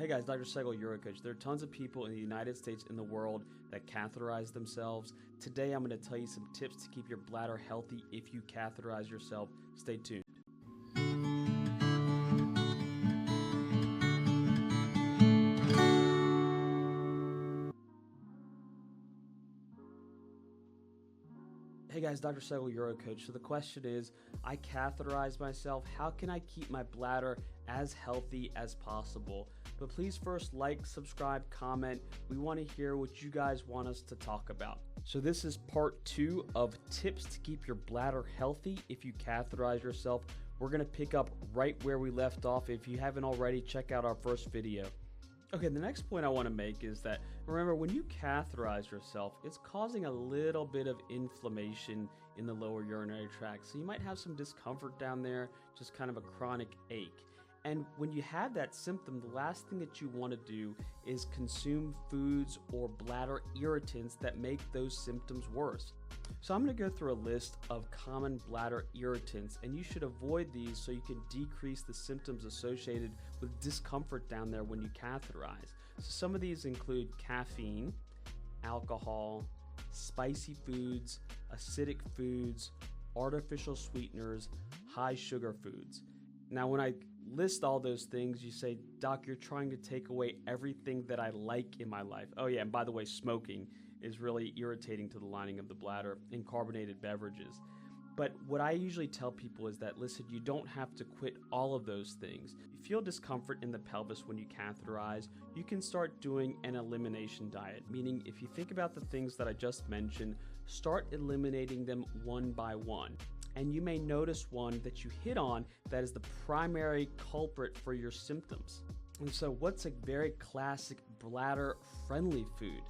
Hey guys, Dr. Segel, UroCoach. There are tons of people in the United States and the world that catheterize themselves. Today I'm going to tell you some tips to keep your bladder healthy if you catheterize yourself. Stay tuned. Hey guys, Dr. Segel, UroCoach. So the question is, I catheterize myself. How can I keep my bladder as healthy as possible? But please first like, subscribe, comment. We want to hear what you guys want us to talk about. So this is part 2 of tips to keep your bladder healthy if you catheterize yourself. We're going to pick up right where we left off. If you haven't already, check out our first video. Okay, the next point I want to make is that, remember, when you catheterize yourself, it's causing a little bit of inflammation in the lower urinary tract. So you might have some discomfort down there, just kind of a chronic ache. And when you have that symptom, the last thing that you want to do is consume foods or bladder irritants that make those symptoms worse. So I'm going to go through a list of common bladder irritants, and you should avoid these so you can decrease the symptoms associated with discomfort down there when you catheterize. So some of these include caffeine, alcohol, spicy foods, acidic foods, artificial sweeteners, high sugar foods. Now, when I list all those things, you say, Doc, you're trying to take away everything that I like in my life. Oh yeah, and by the way, smoking is really irritating to the lining of the bladder, and carbonated beverages. But what I usually tell people is that, listen, you don't have to quit all of those things. If you feel discomfort in the pelvis when you catheterize, you can start doing an elimination diet, meaning if you think about the things that I just mentioned, start eliminating them one by one. And you may notice one that you hit on that is the primary culprit for your symptoms. And so what's a very classic bladder-friendly food?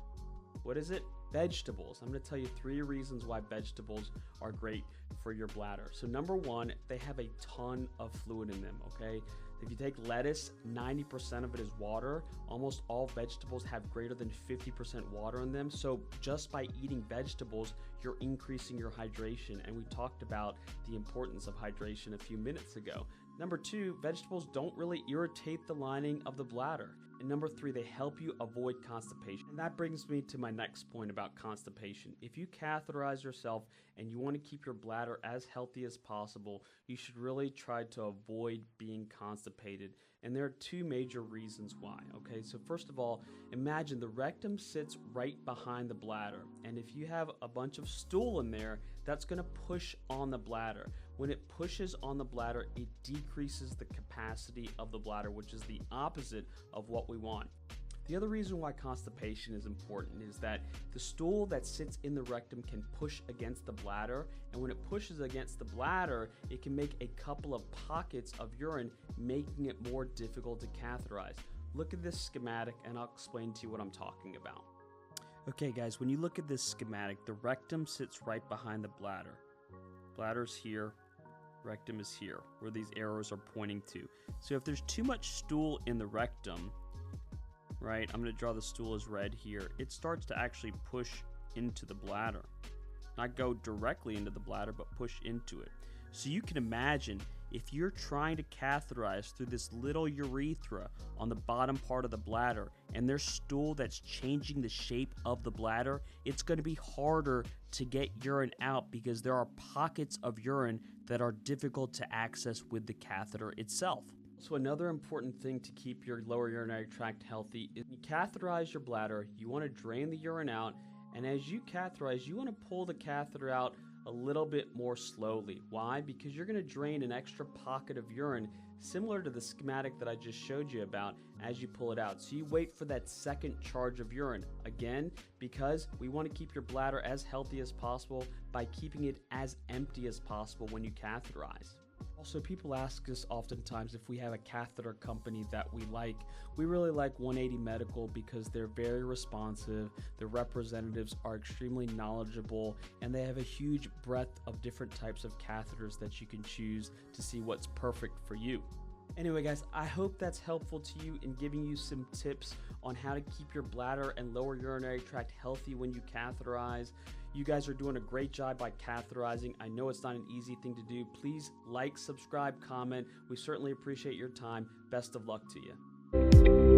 What is it? Vegetables. I'm going to tell you 3 reasons why vegetables are great for your bladder. So number 1, they have a ton of fluid in them, okay? If you take lettuce, 90% of it is water. Almost all vegetables have greater than 50% water in them. So just by eating vegetables, you're increasing your hydration. And we talked about the importance of hydration a few minutes ago. Number 2, vegetables don't really irritate the lining of the bladder. And number 3, they help you avoid constipation. And that brings me to my next point about constipation. If you catheterize yourself and you want to keep your bladder as healthy as possible, you should really try to avoid being constipated. And there are 2 major reasons why, okay? So first of all, imagine the rectum sits right behind the bladder. And if you have a bunch of stool in there, that's going to push on the bladder. When it pushes on the bladder, it decreases the capacity of the bladder, which is the opposite of what we want. The other reason why constipation is important is that the stool that sits in the rectum can push against the bladder, and when it pushes against the bladder, it can make a couple of pockets of urine, making it more difficult to catheterize. Look at this schematic and I'll explain to you what I'm talking about. Okay guys, when you look at this schematic, the rectum sits right behind the bladder. Bladder's here, rectum is here, where these arrows are pointing to. So if there's too much stool in the rectum, right, I'm going to draw the stool as red here, it starts to actually push into the bladder. Not go directly into the bladder, but push into it. So you can imagine if you're trying to catheterize through this little urethra on the bottom part of the bladder and there's stool that's changing the shape of the bladder, it's going to be harder to get urine out because there are pockets of urine that are difficult to access with the catheter itself. So another important thing to keep your lower urinary tract healthy is when you catheterize your bladder, you want to drain the urine out, and as you catheterize, you want to pull the catheter out a little bit more slowly. Why? Because you're going to drain an extra pocket of urine similar to the schematic that I just showed you about as you pull it out. So you wait for that second charge of urine. Again, because we want to keep your bladder as healthy as possible by keeping it as empty as possible when you catheterize. Also, people ask us oftentimes if we have a catheter company that we like. We really like 180 Medical because they're very responsive, their representatives are extremely knowledgeable, and they have a huge breadth of different types of catheters that you can choose to see what's perfect for you. Anyway guys, I hope that's helpful to you in giving you some tips on how to keep your bladder and lower urinary tract healthy when you catheterize. You guys are doing a great job by catheterizing. I know it's not an easy thing to do. Please like, subscribe, comment. We certainly appreciate your time. Best of luck to you.